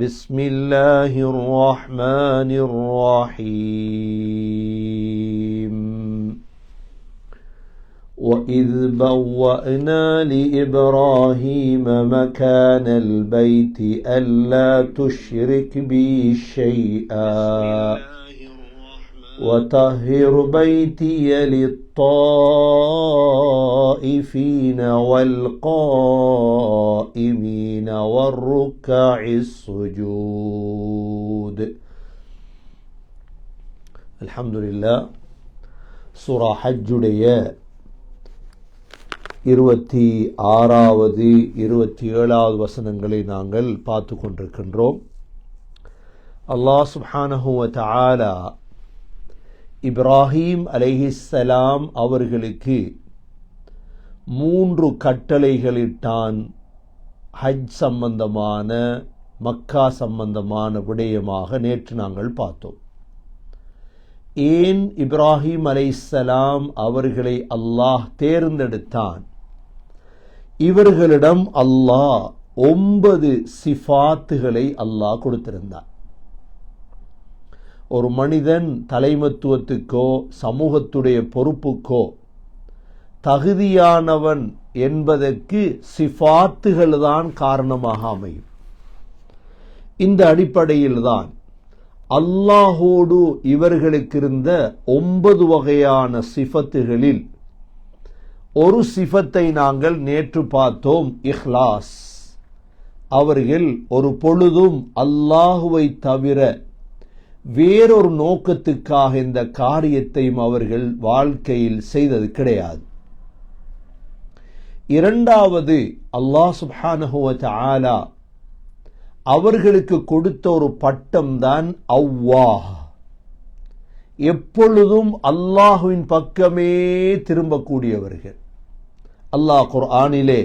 بسم الله الرحمن الرحيم وإذ بوأنا لإبراهيم مكان البيت ألا تشرك بي شيئا وطهر بيتي للطائفين والقائمين والركع السجود. الحمد لله. சூரா ஹஜ்ஜுடைய 26வது 27வது வசனங்களை நாங்கள் பார்த்து கொண்டிருக்கின்றோம். அல்லாஹ் சுப்ஹானஹு வ தஆலா இப்ராஹீம் அலைஹிஸ்ஸலாம் அவர்களுக்கு 3 கட்டளைகளிட்டான். ஹஜ் சம்பந்தமான, மக்கா சம்பந்தமான விடயமாக நேற்று நாங்கள் பார்த்தோம். ஏன் இப்ராஹீம் அலைஹிஸ்ஸலாம் அவர்களை அல்லாஹ் தேர்ந்தெடுத்தான்? இவர்களிடம் அல்லாஹ் 9 சிஃபாத்துகளை அல்லாஹ் கொடுத்திருந்தார். ஒரு மனிதன் தலைமத்துவத்துக்கோ சமூகத்துடைய பொறுப்புக்கோ தகுதியானவன் என்பதற்கு சிஃபாத்துகள் தான் காரணமாக அமையும். இந்த அடிப்படையில்தான் அல்லாஹோடு இவர்களுக்கு இருந்த 9 வகையான சிஃபத்துகளில் ஒரு சிஃபத்தை நாங்கள் நேற்று பார்த்தோம், இஹ்லாஸ். அவர்கள் ஒரு பொழுதும் அல்லாஹுவை தவிர வேறொரு நோக்கத்துக்காக இந்த காரியத்தையும் அவர்கள் வாழ்க்கையில் செய்தது கிடையாது. இரண்டாவது, அல்லாஹ் சுப்ஹானஹு வ தஆலா அவர்களுக்கு கொடுத்த ஒரு பட்டம் தான் அவ்வாஹ். எப்பொழுதும் அல்லாஹுவின் பக்கமே திரும்பக்கூடியவர்கள். அல்லாஹ் குர்ஆனிலே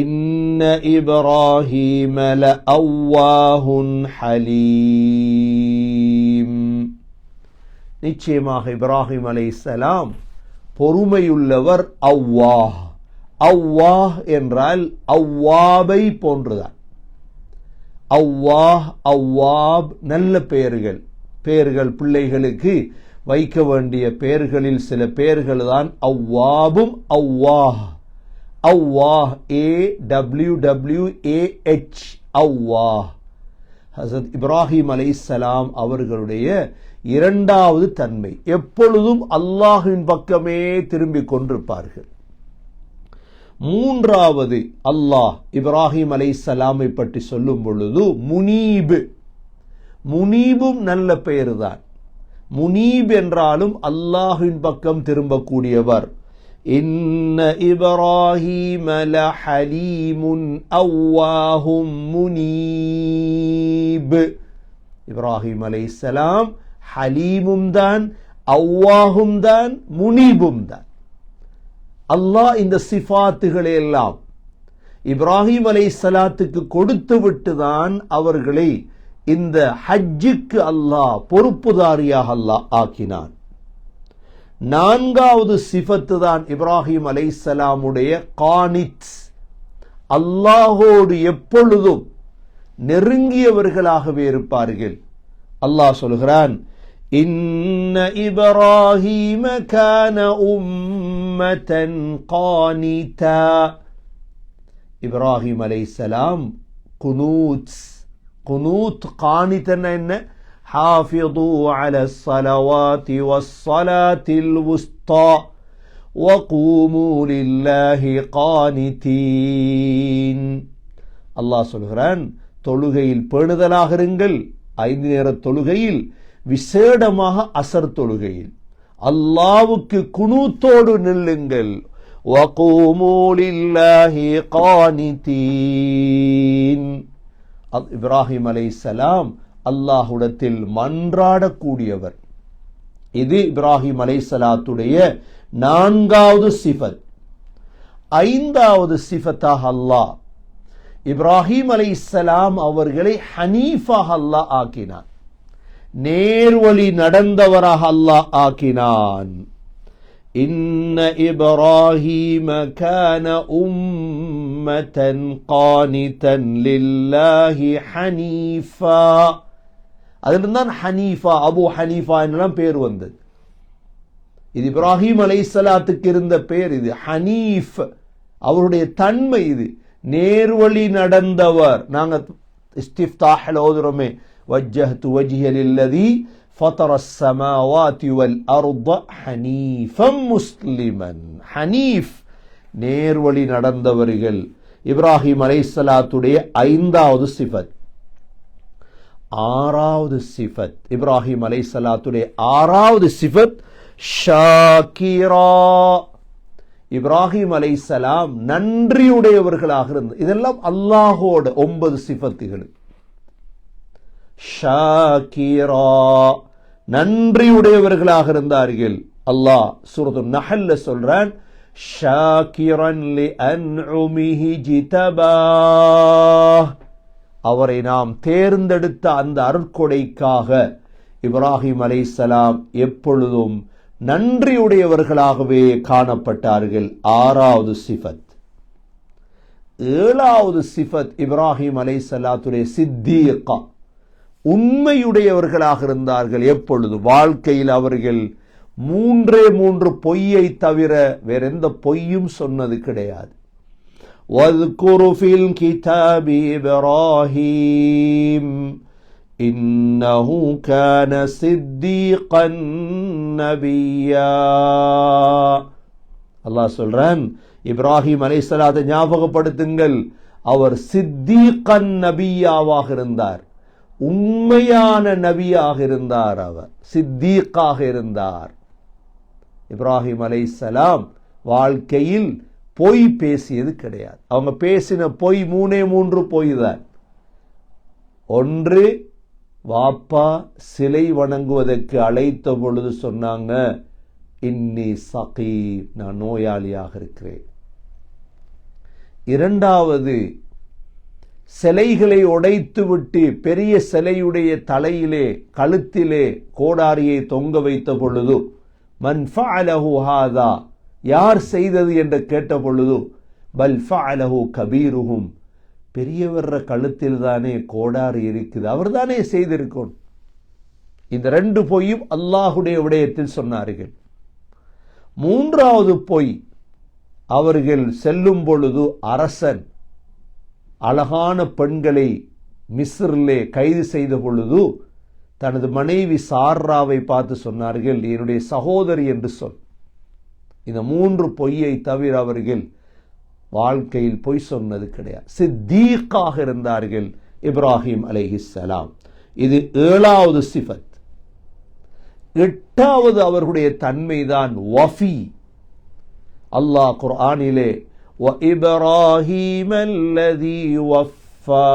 இன்ன இப்ராஹீம லஅவ்வாஹுன் ஹலீம், நிச்சயமாக இப்ராஹிம் அலைஹிஸ்ஸலாம் பொறுமையுள்ளவர். அவ்வாஹ், அவ்வாஹ் என்றால் அவ்வாபை போன்றுதான். அவ்வாஹ், அவ்வாப் நல்ல பெயர்கள். பிள்ளைகளுக்கு வைக்க வேண்டிய பெயர்களில் சில பெயர்கள் தான் அவ்வாபும் அவ்வாஹ். அவ்வாஹ், AWWAH, அவ்வாஹ். ஹஸரத் இப்ராஹிம் அலைஹிஸ்ஸலாம் அவர்களுடைய இரண்டாவது தன்மை, எப்பொழுதும் அல்லாஹ்வின் பக்கமே திரும்பிக் கொண்டிருப்பார்கள். மூன்றாவது, அல்லாஹ் இப்ராஹிம் அலைஹிஸ்ஸலாமை பற்றி சொல்லும் பொழுது முனீப், முனீபும் நல்ல பெயர்தான். முனீப் என்றாலும் அல்லாஹ்வின் பக்கம் திரும்பக்கூடியவர். இன்ன இப்ராஹீம லஹலீமுன் அவ்வாஹும் முனீப். இப்ராஹிம் அலைஹிஸ்ஸலாம் ஹலீமும் தான், அவ்வாஹும் தான், முனீபும் தான். அல்லாஹ் இந்த சிஃபாத்துகளை எல்லாம் இப்ராஹிம் அலைஹிஸ்ஸலாத்துக்கு கொடுத்து விட்டுதான் அவர்களை இந்த ஹஜ்ஜுக்கு அல்லாஹ் பொறுப்புதாரியாக அல்லாஹ் ஆக்கினான். நான்காவது சிஃபத்து தான் இப்ராஹிம் அலைஹிஸ்ஸலாமுடைய கானித், அல்லாஹோடு எப்பொழுதும் நெருங்கியவர்களாகவே இருப்பார்கள். அல்லாஹ் சொல்கிறான், இன்ன இப்ராஹீம கான உம்மதன் கானிதா. இப்ராஹிம் அலைஹிஸ்ஸலாம் குனூத் கானிதன்னா என்ன? حافظوا على الصلوات والصلاة الوسطى وقوموا لله قانتين. அல்லாஹ் சொல்கிறான், தொழுகையில் பேணுதலாக இருங்கள். 5 நேர தொழுகையில், விசேடமாக அசர் தொழுகையில் அல்லாஹ்வுக்கு குனூத்தோடு நில்லுங்கள். وقوموا لله قانتين. இப்ராஹிம் அலைஹிஸ்ஸலாம் அல்லாஹ்விடத்தில் மன்றாடக்கூடியவர். இது இப்ராஹிம் அலைஹிஸ்ஸலாத்துடைய 4வது சிஃபத். 5வது சிஃபத்தாக அல்லாஹ் இப்ராஹிம் அலைஹிஸ்ஸலாம் அவர்களை ஹனீஃபாக அல்லாஹ் ஆக்கினான். நேர்வழி நடந்தவராக அல்லாஹ் ஆக்கினான். இன்ன இப்ராஹீம கான உம்மதன் கானிதன் லில்லாஹி ஹனீஃபா. அதிலிருந்தான் ஹனீஃபா, அபு ஹனீஃபா என்றெல்லாம் பேர் வந்தது. இது இப்ராஹிம் அலைஹிஸ்ஸலாத்துக்கு இருந்த பேர். இது ஹனீஃப், அவருடைய தன்மை. இது நேர்வழி நடந்தவர். நாங்க இஸ்திஃப்தாஹ்ல ஓதுறோமே, வஜ்ஜஹ்து வஜ்ஹிய லில்லதி ஃபதரஸ் ஸமாவாதி வல் அர்த ஹனீஃபம் முஸ்லிமன். ஹனீஃப், நேர்வழி நடந்தவர்கள். இப்ராஹிம் அலைஹிஸ்ஸலாத்துடைய 5வது சிஃபத். 6வது சிஃபத், இப்ராஹிம் அலைஹிஸ்ஸலாத்துடைய 6வது சிஃபத் ஷாக்கிரா. இப்ராஹிம் அலைஹிஸ்ஸலாம் நன்றியுடையவர்களாக இருந்தது. இதெல்லாம் அல்லாஹோட 9 சிஃபத்துகள். ஷாக்கிரா, நன்றியுடையவர்களாக இருந்தார்கள். அல்லாஹ் சூரத்துன் நஹ்ல்ல சொல்றான், ஷாக்கிரன் லிஅன்உமிஹி ஜிதபாஹ். அவரை நாம் தேர்ந்தெடுத்த அந்த அருட்கொடைக்காக இப்ராஹிம் அலைஹிஸ்ஸலாம் எப்பொழுதும் நன்றியுடையவர்களாகவே காணப்பட்டார்கள். 6வது சிஃபத். 7வது சிஃபத் இப்ராஹிம் அலைஹிஸ்ஸலாத்துடைய சித்தீகா, உண்மையுடையவர்களாக இருந்தார்கள். எப்பொழுது வாழ்க்கையில் அவர்கள் 3 பொய்யை தவிர வேற எந்த பொய்யும் சொன்னது கிடையாது. وَاذْكُرْ فِي الْكِتَابِ إِبْرَاهِيمَ إِنَّهُ كَانَ صِدِّيقًا نَبِيًّا. அல்லாஹ் சொல்றான், இப்ராஹிம் அலைஹிஸ்ஸலாத்தை ஞாபகப்படுத்துங்கள், அவர் சித்தீகன் நபியாவாக இருந்தார், உண்மையான நபியாக இருந்தார். அவர் சித்தீக்காக இருந்தார். இப்ராஹிம் அலைஹிஸ்ஸலாம் வாழ்க்கையில் பொய் பேசியது கிடையாது. அவங்க பேசின பொய் 3 பொய் தான். ஒன்று, வாப்பா சிலை வணங்குவதற்கு அழைத்த பொழுது சொன்னாங்க, இன்னி சகீம், நான் நோயாளியாக இருக்கிறேன். 2வது, சிலைகளை உடைத்துவிட்டு பெரிய சிலையுடைய தலையிலே கழுத்திலே கோடாரியை தொங்க வைத்த பொழுது, மன் ஃபஅலஹு ஹாதா, யார் செய்தது என்று கேட்ட பொழுது, பல் ஃபஅலஹு கபீருஹும், பெரியவர கழுத்தில் தானே கோடாரி இருக்குது, அவர் தானே செய்திருக்கும். இந்த 2 பொய்யும் அல்லாஹுடைய விடயத்தில் சொன்னார்கள். 3வது பொய், அவர்கள் செல்லும் பொழுது அரசன் அழகான பெண்களை மிஸ்ரிலே கைது செய்த பொழுது தனது மனைவி சாராவை பார்த்து சொன்னார்கள், என்னுடைய சகோதரி என்று சொல். இந்த 3 பொய்யை தவிர அவர்கள் வாழ்க்கையில் பொய் சொன்னது கிடையாது. சித்தீக்காக இருந்தார்கள் இப்ராஹிம் அலைஹிஸ்ஸலாம். இது 7வது சிஃபத். 8வது அவர்களுடைய தன்மைதான் வஃபி. அல்லாஹ் குர்ஆனிலே وَإِبْرَاهِيمَ الَّذِي وَفَّى,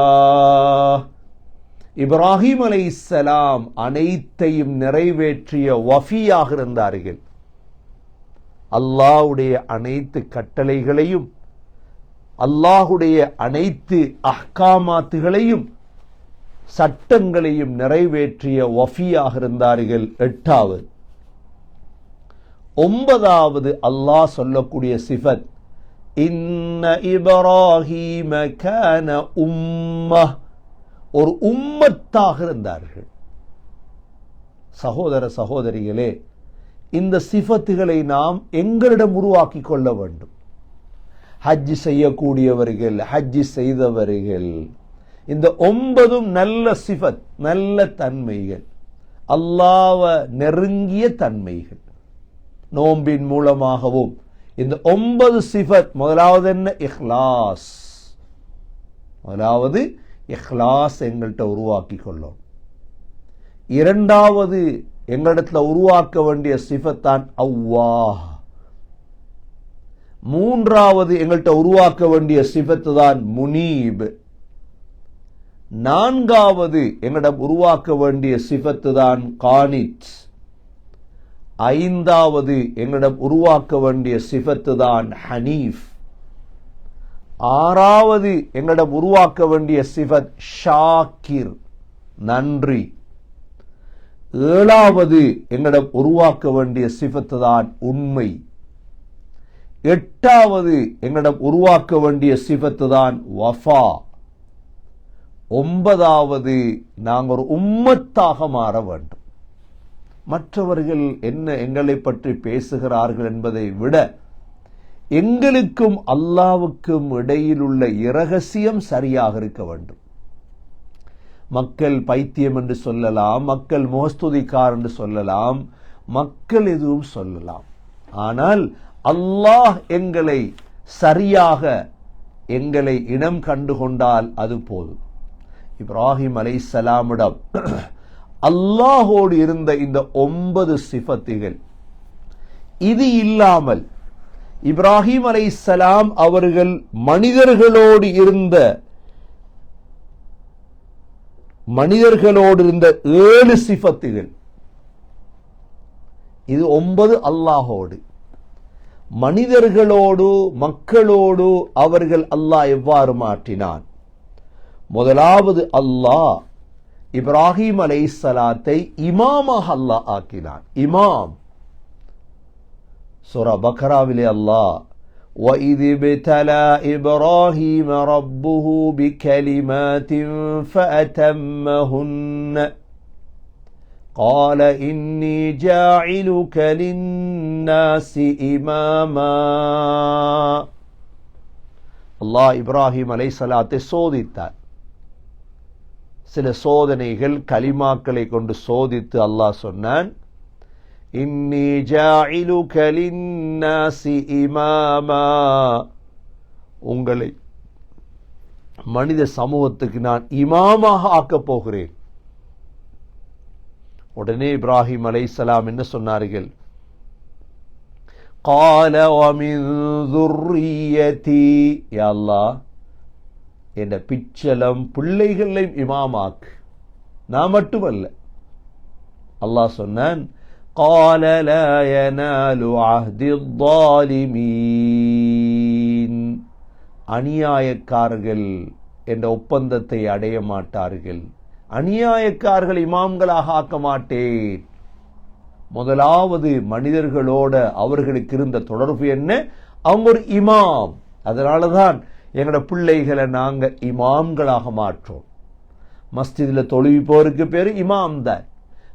இப்ராஹிம் அலைஹிஸ்ஸலாம் அனைத்தையும் நிறைவேற்றிய வஃபியாக இருந்தார்கள். அல்லாஹ்வுடைய அனைத்து கட்டளைகளையும் அல்லாஹ்வுடைய அனைத்து அஹ்காமாத்துகளையும் சட்டங்களையும் நிறைவேற்றிய வஃபியாக இருந்தார்கள். 8வது. 9வது அல்லாஹ் சொல்லக்கூடிய சிஃபத், இன்ன இப்ராஹீம கான உம்மஹ், ஒரு உம்மத்தாக இருந்தார்கள். சகோதர சகோதரிகளே, இந்த சிஃபத்துகளை நாம் எங்களிடம் உருவாக்கி கொள்ள வேண்டும். ஹஜ் செய்யக்கூடியவர்கள், ஹஜ் செய்தவர்கள், இந்த 9ம் நல்ல சிஃபத், நல்ல தன்மைகள், அல்லாஹ்வை நெருங்கிய தன்மைகள். நோம்பின் மூலமாகவும் இந்த 9 சிஃபத். முதலாவது என்ன? இஹ்லாஸ். முதலாவது இஹ்லாஸ் எங்கள்கிட்ட உருவாக்கி கொள்ளும். 2வது எங்களிடத்துல உருவாக்க வேண்டிய சிஃபத்தான் அல்லாஹ். 3வது எங்கள்கிட்ட உருவாக்க வேண்டிய சிஃபத்து தான் முனீப். 4வது எங்களிடம் உருவாக்க வேண்டிய சிஃபத்து தான் கானித். 5வது எங்களிடம் உருவாக்க வேண்டிய சிஃபத்து தான் ஹனீஃப். 6வது எங்களிடம் உருவாக்க வேண்டிய சிஃபத் ஷாக்கிர், நன்றி. 7வது எங்களிடம் உருவாக்க வேண்டிய சிஃபத்து தான் உண்மை, 8வது எங்களிடம் உருவாக்க வேண்டிய சிஃபத்து தான் வஃபா. 9வது நாங்கள் ஒரு உம்மத்தாக மாற வேண்டும். மற்றவர்கள் என்ன எங்களை பற்றி பேசுகிறார்கள் என்பதை விட எங்களுக்கும் அல்லாஹ்வுக்கும் இடையில் உள்ள இரகசியம் சரியாக இருக்க வேண்டும். மக்கள் பைத்தியம் என்று சொல்லலாம், மக்கள் மோஸ்துதிக்கார் என்று சொல்லலாம், மக்கள் எதுவும் சொல்லலாம். ஆனால் அல்லாஹ் எங்களை சரியாக எங்களை இனம் கண்டு கொண்டால் அது போதும். இப்ராஹிம் அலைஹிஸ்ஸலாமிடம் அல்லாஹோடு இருந்த இந்த 9 சிஃபத்துகள், இது இல்லாமல் இப்ராஹிம் அலைஹிஸ்ஸலாம் அவர்கள் மனிதர்களோடு இருந்த 7 சிஃபத்துகள், இது 9 அல்லாஹோடு. மனிதர்களோடு மக்களோடு அவர்கள் அல்லாஹ் எவ்வாறு மாற்றினான்? முதலாவது அல்லாஹ் இப்ராஹிம் அலைஹிஸ்ஸலாத்தை இமாமாக அல்லாஹ் ஆக்கினான். இமாம். சூரா பக்ராவிலே அல்லாஹ் وَإِذِ ابْتَلَى إِبْرَاهِيمَ رَبُّهُ بِكَلِمَاتٍ فَأَتَمَّهُنَّ قَالَ إِنِّي جَاعِلُكَ لِلنَّاسِ إِمَامًا. அல்லாஹ் இப்ராஹிம் அலைஹிஸ்ஸலாத்தை சோதித்தார். சில சோதனைகள் கலிமாக்களை கொண்டு சோதித்து அல்லாஹ் சொன்னான், இன்னி ஜாஇலுக லின்னாஸி இமாமா, உங்களை மனித சமூகத்துக்கு நான் இமாமாக ஆக்கப் போகிறேன். உடனே இப்ராஹிம் அலைஹிஸ்ஸலாம் என்ன சொன்னார்கள்? قال ومن ذريتي, யா அல்லாஹ் என்ற பிச்சலம் பிள்ளைகளையும் இமாமாக்கு, நான் மட்டுமல்ல. அல்லாஹ் சொன்னான், قال لا ينال عهد الظالمين, அநியாயக்காரர்கள் என்ற ஒப்பந்தத்தை அடைய மாட்டார்கள். அநியாயக்காரர்கள் இமாம்களாக ஆக்க மாட்டேன். முதலாவது மனிதர்களோட அவர்களுக்கு இருந்த தொடர்பு என்ன? அவங்க ஒரு இமாம். அதனாலதான் எங்களோட பிள்ளைகளை நாங்க இமாம்களாக மாற்றோம். மஸ்ஜிதில் தொழுவிப்போருக்கு பேரு இமாம் தான்,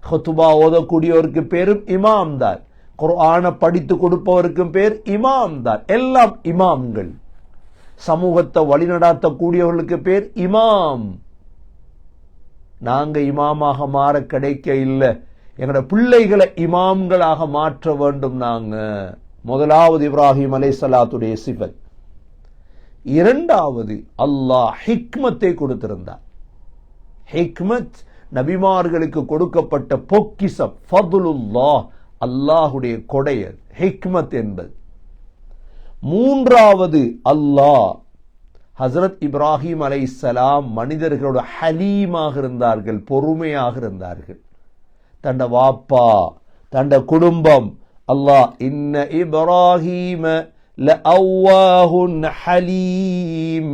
ஹுத்பா ஓதக்கூடியவருக்கு பேரும் இமாம் தான், குர்ஆனை படித்து கொடுப்பவருக்கும் பேர் இமாம் தான். எல்லாம் இமாம்கள். சமூகத்தை வழிநடாத்தக்கூடியவர்களுக்கு பேர் இமாம். நாங்க இமாமாக மாற கிடைக்க இல்லை, எங்களோட பிள்ளைகளை இமாம்களாக மாற்ற வேண்டும் நாங்க. முதலாவது இப்ராஹிம் அலைஹிஸ்ஸலாத்துடைய சிஃபத். இரண்டாவது அல்லாஹ் ஹிக்மத்தை கொடுத்திருந்தார். ஹிக்மத் நபிமார்களுக்கு கொடுக்கப்பட்ட பொக்கிஷம், ஃபதுலுல்லாஹ், அல்லாஹுடைய கொடையர் ஹிக்மத் என்பது. மூன்றாவது அல்லாஹ் ஹசரத் இப்ராஹிம் அலைஹிஸ்ஸலாம் மனிதர்களோட ஹலீமாக இருந்தார்கள், பொறுமையாக இருந்தார்கள். தண்ட வாப்பா தண்ட குடும்பம் அல்லாஹ் இன்ன இப்ராஹீம லஅவ்வாஹுன் ஹலீம்,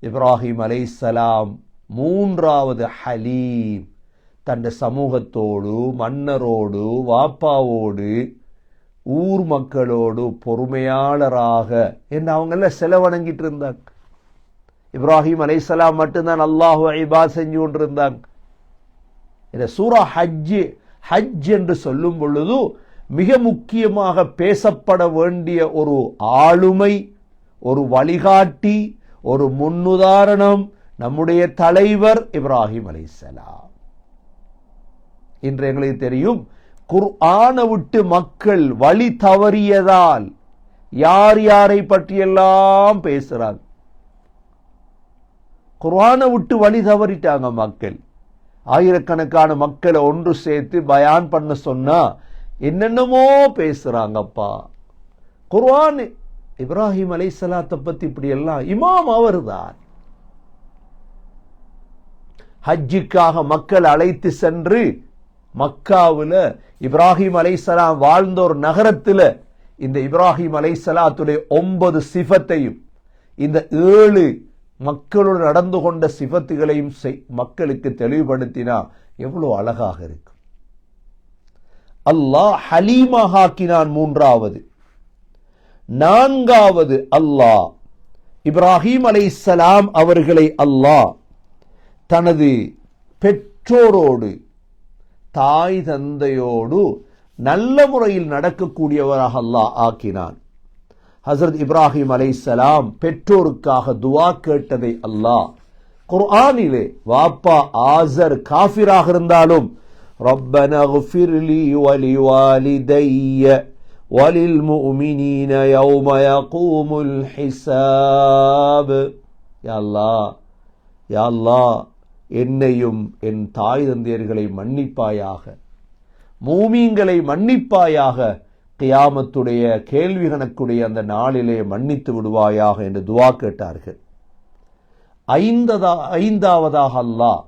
இப்ராஹிம் அலைஹிஸ்ஸலாம் மூன்றாவது ஹலீம். தண்ட சமூகத்தோடு மன்னரோடு வாப்பாவோடு ஊர் மக்களோடு பொறுமையாளராக என்று அவங்கள செலவணங்கிட்டு இருந்தாங்க. இப்ராஹிம் அலைஹிஸ்ஸலாம் மட்டும்தான் அல்லாஹு இபாத் செஞ்சு கொண்டிருந்தாங்க. இந்த சூரா ஹஜ் என்று சொல்லும் பொழுது மிக முக்கியமாக பேசப்பட வேண்டிய ஒரு ஆளுமை, ஒரு வழிகாட்டி, ஒரு முன்னுதாரணம் நம்முடைய தலைவர் இப்ராஹிம் அலைஹிஸ்ஸலாம். இன்று எங்களுக்கு தெரியும், குர்ஆனை விட்டு மக்கள் வழி தவறியதால் யார் யாரை பற்றியெல்லாம் பேசுறாங்க. குர்ஆனை விட்டு வழி தவறிட்டாங்க மக்கள். ஆயிரக்கணக்கான மக்களை ஒன்று சேர்த்து பயான் பண்ண சொன்னா என்னென்னமோ பேசுறாங்கப்பா. குர்ஆன் இப்ராஹிம் அலைஹிஸ்ஸலாத்தை பத்தி இப்படி எல்லாம், இமாம் அவர்தான். ஹஜ்ஜுக்காக மக்கள் அழைத்து சென்று மக்காவுல இப்ராஹிம் அலைஹிஸ்ஸலாம் வாழ்ந்த ஒரு நகரத்தில் இந்த இப்ராஹிம் அலைஹிஸ்ஸலாத்துடைய 9 சிஃபத்தையும் இந்த 7 மக்களோடு நடந்து கொண்ட சிஃபத்துகளையும் மக்களுக்கு தெளிவுபடுத்தினா எவ்வளவு அழகாக இருக்கும். அல்லாஹ் ஹலீமாக ஆக்கினான். மூன்றாவது நான்காவது அல்லாஹ் இப்ராஹிம் அலைஹிஸ்ஸலாம் அவர்களை அல்லாஹ் தனது பெற்றோரோடு தாய் தந்தையோடு நல்ல முறையில் நடக்கக்கூடியவராக அல்லாஹ் ஆக்கினான். ஹசரத் இப்ராஹிம் அலைஹிஸ்ஸலாம் பெற்றோருக்காக துஆ கேட்டதை அல்லாஹ் குர்ஆனிலே, வாப்பா ஆசர் காஃபிராக இருந்தாலும் ரப்பனா இக்ஃபிர்லி வலிவாலிதைய வலில் முஃமினீன யௌம யகூமுல் ஹிசாப், யா அல்லாஹ் என்னையும் என் தாய் தந்தையர்களை மன்னிப்பாயாக, மூமீன்களை மன்னிப்பாயாக, கியாமத்துடைய கேள்வி கணக்குடைய அந்த நாளிலே மன்னித்து விடுவாயாக என்று துஆ கேட்டார்கள். ஐந்தாவதாக அல்லாஹ்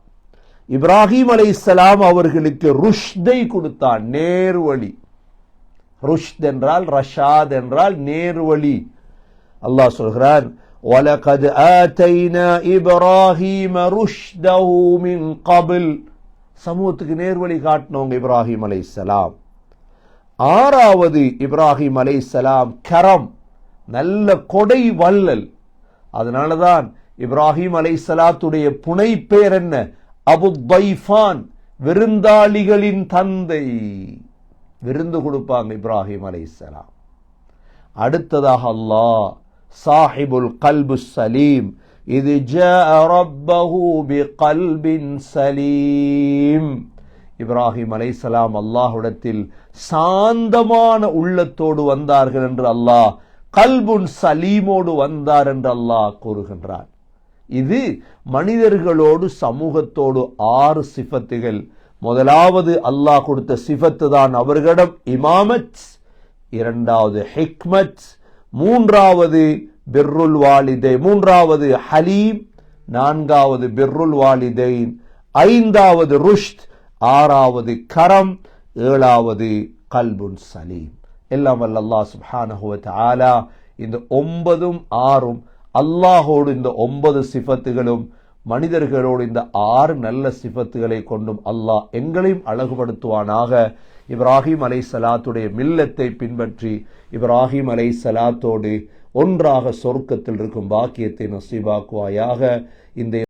இப்ராஹிம் அலைஹிஸ்ஸலாம் அவர்களுக்கு ருஷ்தை கொடுத்தான், நேர்வழி. ருஷ்த் என்றால், ரஷாத் என்றால் நேர்வழி. அல்லாஹ் சொல்கிறான், وَلَقَدْ آتَيْنَا إِبْرَاهِيمَ رُشْدَهُ مِنْ قَبْلُ, சமூகத்துக்கு நேர்வழி காட்டினவங்க இப்ராஹிம் அலைஹிஸ்ஸலாம். ஆறாவது இப்ராஹிம் அலைஹிஸ்ஸலாம் கரம், நல்ல கொடை வள்ளல். அதனாலதான் இப்ராஹிம் அலைஹிஸ்ஸலாத்துடைய புனை பேர் என்ன? அபு தைஃபான், விருந்தாளிகளின் தந்தை. விருந்து கொடுப்பாங்க இப்ராஹிம் அலைஹிஸ்ஸலாம். அடுத்ததாக அல்லாஹ் சாஹிபுல் கல்பு சலீம், இது ஜாஅ ரப்பஹு பிகல்பின் சலீம். இப்ராஹிம் அலைஹிஸ்ஸலாம் அல்லாஹ்விடத்தில் சாந்தமான உள்ளத்தோடு வந்தார்கள் என்று அல்லாஹ், கல்புன் சலீமோடு வந்தார் என்று அல்லாஹ் கூறுகின்றார். இது மனிதர்களோடு சமூகத்தோடு 6 சிஃபத்துகள். முதலாவது அல்லாஹ் கொடுத்த சிஃபத்து தான் அவர்களிடம் இமாமத், இரண்டாவது ஹிக்மத், மூன்றாவது பிர்ருல் வாலிதை, மூன்றாவது ஹலீம், நான்காவது பிர்ருல் வாலிதைன், ஐந்தாவது ருஷ்த், ஆறாவது கரம், ஏழாவது கல்புன் சலீம். எல்லாம் வல்ல அல்லாஹ் சுப்ஹானஹு வ தஆலா இந்த 9 6 அல்லாஹோடு இந்த 9 சிஃபத்துகளும் மனிதர்களோடு இந்த 6 நல்ல சிஃபத்துகளை கொண்டும் அல்லாஹ் எங்களையும் அழகுபடுத்துவானாக. இப்ராஹிம் அலைஹிஸ்ஸலாத்துடைய மில்லத்தை பின்பற்றி இப்ராஹிம் அலைஹிஸ்ஸலாத்தோடு ஒன்றாக சொர்க்கத்தில் இருக்கும் பாக்கியத்தை நசீபாக்குவாயாக. இந்த